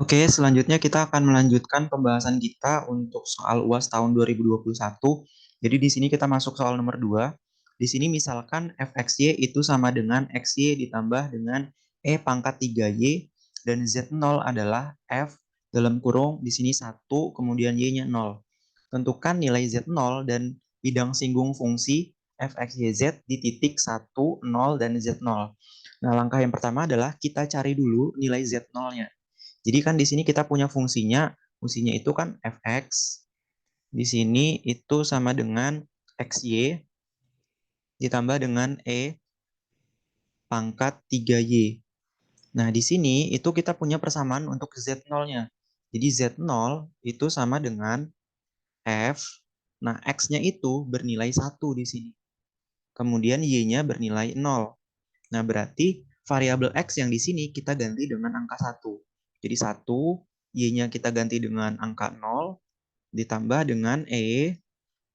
Oke, selanjutnya kita akan melanjutkan pembahasan kita untuk soal UAS tahun 2021. Jadi di sini kita masuk soal nomor 2. Di sini misalkan fxy itu sama dengan xy ditambah dengan e pangkat 3y dan z0 adalah f dalam kurung di sini 1 kemudian y-nya 0. Tentukan nilai z0 dan bidang singgung fungsi fxyz di titik 1, 0, dan z0. Nah, langkah yang pertama adalah kita cari dulu nilai z0-nya. Jadi kan di sini kita punya fungsinya itu kan fx, di sini itu sama dengan xy ditambah dengan e pangkat 3y. Nah, di sini itu kita punya persamaan untuk z0-nya. Jadi z0 itu sama dengan f, nah x-nya itu bernilai 1 di sini. Kemudian y-nya bernilai 0. Nah, berarti variabel x yang di sini kita ganti dengan angka 1. Jadi 1, y-nya kita ganti dengan angka 0, ditambah dengan E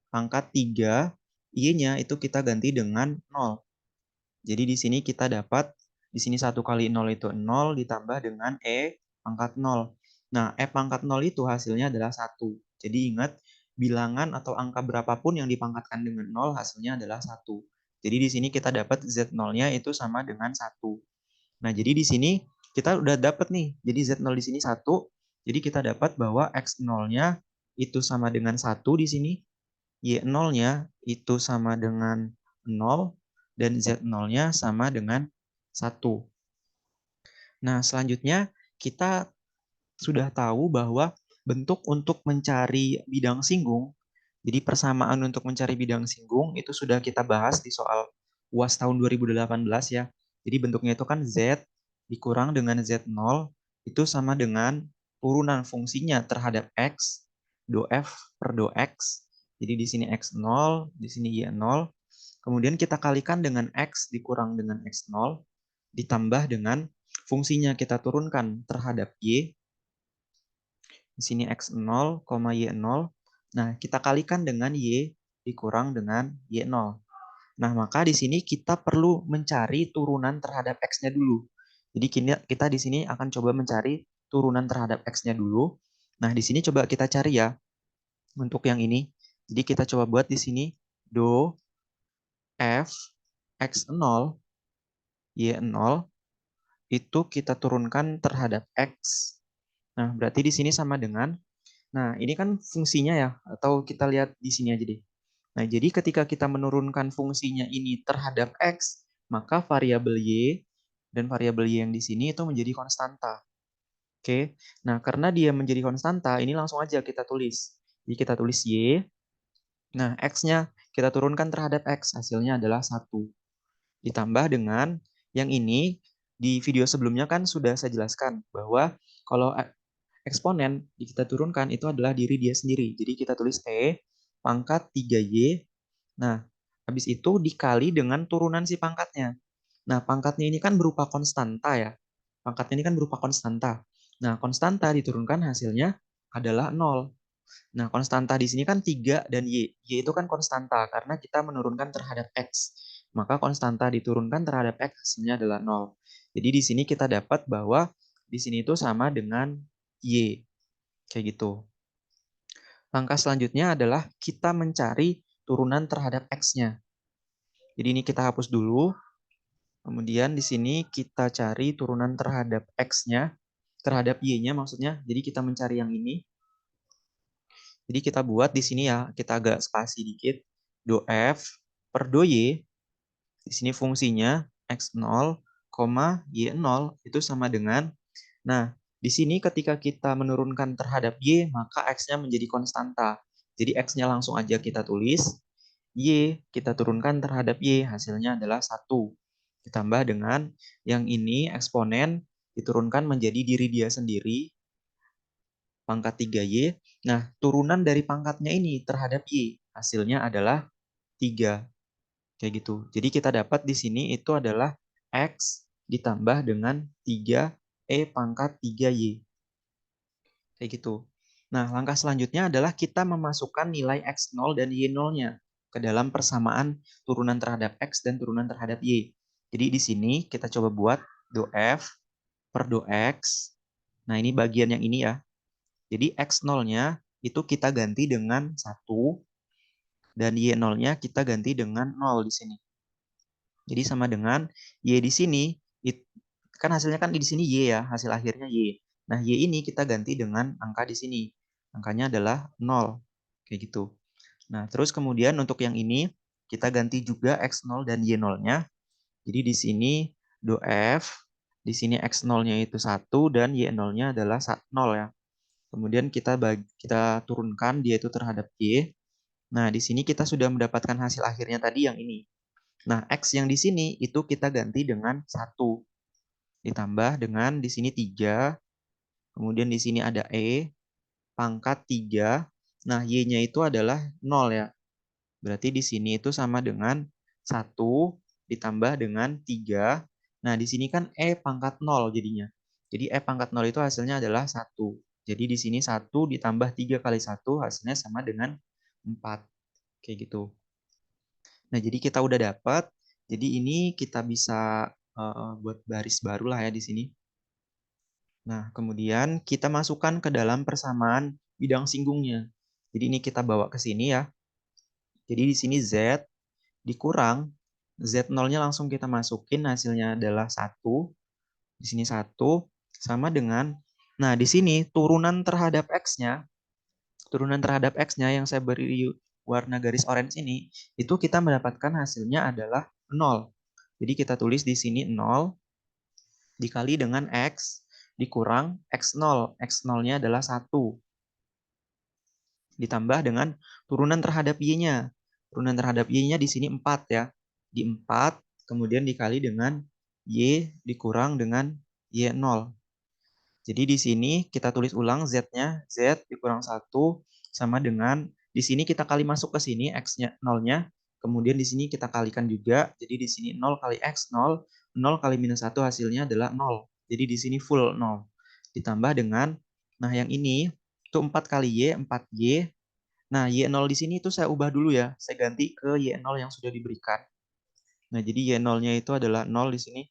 pangkat 3, Y-nya itu kita ganti dengan 0. Jadi di sini kita dapat, di sini 1 kali 0 itu 0, ditambah dengan E pangkat 0. Nah, E pangkat 0 itu hasilnya adalah 1. Jadi ingat, bilangan atau angka berapapun yang dipangkatkan dengan 0 hasilnya adalah 1. Jadi di sini kita dapat Z0-nya itu sama dengan 1. Nah, jadi di sini kita udah dapat nih. Jadi Z0 di sini 1. Jadi kita dapat bahwa X0-nya itu sama dengan 1 di sini. Y0-nya itu sama dengan 0. Dan Z0-nya sama dengan 1. Nah, selanjutnya kita sudah tahu bahwa bentuk untuk mencari bidang singgung, jadi persamaan untuk mencari bidang singgung itu sudah kita bahas di soal UAS tahun 2018 ya. Jadi bentuknya itu kan Z dikurang dengan Z0 itu sama dengan turunan fungsinya terhadap X, do F per do X. Jadi di sini X0, di sini Y0. Kemudian kita kalikan dengan X dikurang dengan X0 ditambah dengan fungsinya kita turunkan terhadap Y. Di sini X0, Y0. Nah, kita kalikan dengan Y dikurang dengan Y0. Nah, maka di sini kita perlu mencari turunan terhadap X-nya dulu. Jadi kita di sini akan coba mencari turunan terhadap X-nya dulu. Nah, di sini coba kita cari ya untuk yang ini. Jadi kita coba buat di sini do F X0 Y0 itu kita turunkan terhadap X. Nah, berarti di sini sama dengan, nah ini kan fungsinya ya, atau kita lihat di sini aja deh. Nah, jadi ketika kita menurunkan fungsinya ini terhadap X, maka variabel Y dan variabel Y yang di sini itu menjadi konstanta. Oke, nah karena dia menjadi konstanta, ini langsung aja kita tulis. Jadi kita tulis Y, nah X-nya kita turunkan terhadap X, hasilnya adalah 1. Ditambah dengan yang ini, di video sebelumnya kan sudah saya jelaskan bahwa kalau eksponen kita turunkan itu adalah diri dia sendiri. Jadi kita tulis E pangkat 3Y. Nah, habis itu dikali dengan turunan si pangkatnya. Nah, pangkatnya ini kan berupa konstanta ya. Pangkatnya ini kan berupa konstanta. Nah, konstanta diturunkan hasilnya adalah 0. Nah, konstanta di sini kan 3 dan Y. Y itu kan konstanta karena kita menurunkan terhadap X. Maka konstanta diturunkan terhadap X hasilnya adalah 0. Jadi di sini kita dapat bahwa di sini itu sama dengan Y. Kayak gitu. Langkah selanjutnya adalah kita mencari turunan terhadap X-nya. Jadi ini kita hapus dulu. Kemudian di sini kita cari turunan terhadap X-nya, terhadap Y-nya maksudnya. Jadi kita mencari yang ini. Jadi kita buat di sini ya, kita agak spasi dikit. Do F per do Y, di sini fungsinya X0, Y0 itu sama dengan, nah di sini ketika kita menurunkan terhadap Y, maka X-nya menjadi konstanta. Jadi X-nya langsung aja kita tulis, Y kita turunkan terhadap Y, hasilnya adalah 1. Ditambah dengan yang ini eksponen diturunkan menjadi diri dia sendiri, pangkat 3Y. Nah, turunan dari pangkatnya ini terhadap Y, hasilnya adalah 3. Kayak gitu. Jadi kita dapat di sini itu adalah X ditambah dengan 3E pangkat 3Y. Kayak gitu. Nah, langkah selanjutnya adalah kita memasukkan nilai X0 dan Y0-nya ke dalam persamaan turunan terhadap X dan turunan terhadap Y. Jadi di sini kita coba buat do F per do X. Nah, ini bagian yang ini ya. Jadi X0-nya itu kita ganti dengan 1 dan Y0-nya kita ganti dengan 0 di sini. Jadi sama dengan Y di sini, kan hasilnya kan di sini Y ya, hasil akhirnya Y. Nah, Y ini kita ganti dengan angka di sini. Angkanya adalah 0. Kayak gitu. Nah, terus kemudian untuk yang ini, kita ganti juga X0 dan Y0-nya. Jadi di sini do F, di sini X0-nya itu 1 dan Y0-nya adalah 0 ya. Kemudian kita turunkan dia itu terhadap Y. Nah, di sini kita sudah mendapatkan hasil akhirnya tadi yang ini. Nah, X yang di sini itu kita ganti dengan 1. Ditambah dengan di sini 3. Kemudian di sini ada E, pangkat 3. Nah, Y-nya itu adalah 0 ya. Berarti di sini itu sama dengan 1 ditambah dengan 3. Nah, di sini kan E pangkat 0 jadinya. Jadi E pangkat 0 itu hasilnya adalah 1. Jadi di sini 1 ditambah 3 kali 1 hasilnya sama dengan 4. Kayak gitu. Nah, jadi kita udah dapat. Jadi ini kita bisa buat baris baru lah ya di sini. Nah, kemudian kita masukkan ke dalam persamaan bidang singgungnya. Jadi ini kita bawa ke sini ya. Jadi di sini Z dikurang Z0-nya langsung kita masukin, hasilnya adalah 1. Di sini 1 sama dengan, nah di sini turunan terhadap X-nya yang saya beri warna garis orange ini, itu kita mendapatkan hasilnya adalah 0. Jadi kita tulis di sini 0 dikali dengan X dikurang X0. X0-nya adalah 1. Ditambah dengan turunan terhadap Y-nya. Turunan terhadap Y-nya di sini 4 ya. Di 4, kemudian dikali dengan Y dikurang dengan Y0. Jadi di sini kita tulis ulang Z-nya, Z dikurang 1 sama dengan, di sini kita kali masuk ke sini, X-nya 0-nya, kemudian di sini kita kalikan juga, jadi di sini 0 kali X, 0, 0 kali minus 1 hasilnya adalah 0. Jadi di sini full 0. Ditambah dengan, nah yang ini, itu 4 kali Y, 4Y. Nah, Y0 di sini itu saya ubah dulu ya, saya ganti ke Y0 yang sudah diberikan. Nah, jadi Y0-nya itu adalah 0 di sini.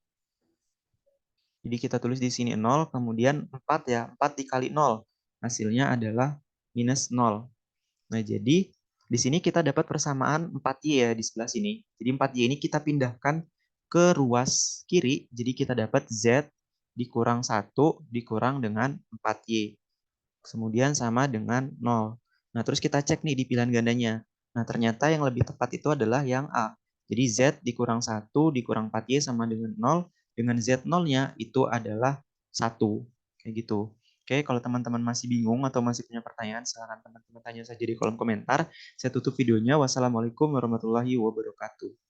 Jadi kita tulis di sini 0, kemudian 4 ya, 4 dikali 0. Hasilnya adalah minus 0. Nah, jadi di sini kita dapat persamaan 4Y ya di sebelah sini. Jadi 4Y ini kita pindahkan ke ruas kiri, jadi kita dapat Z dikurang 1 dikurang dengan 4Y. Kemudian sama dengan 0. Nah, terus kita cek nih di pilihan gandanya. Nah, ternyata yang lebih tepat itu adalah yang A. Jadi Z dikurang 1 dikurang 4Y sama dengan 0. Dengan Z0-nya itu adalah 1. Kayak gitu. Oke, kalau teman-teman masih bingung atau masih punya pertanyaan, silahkan teman-teman tanya saja di kolom komentar. Saya tutup videonya. Wassalamualaikum warahmatullahi wabarakatuh.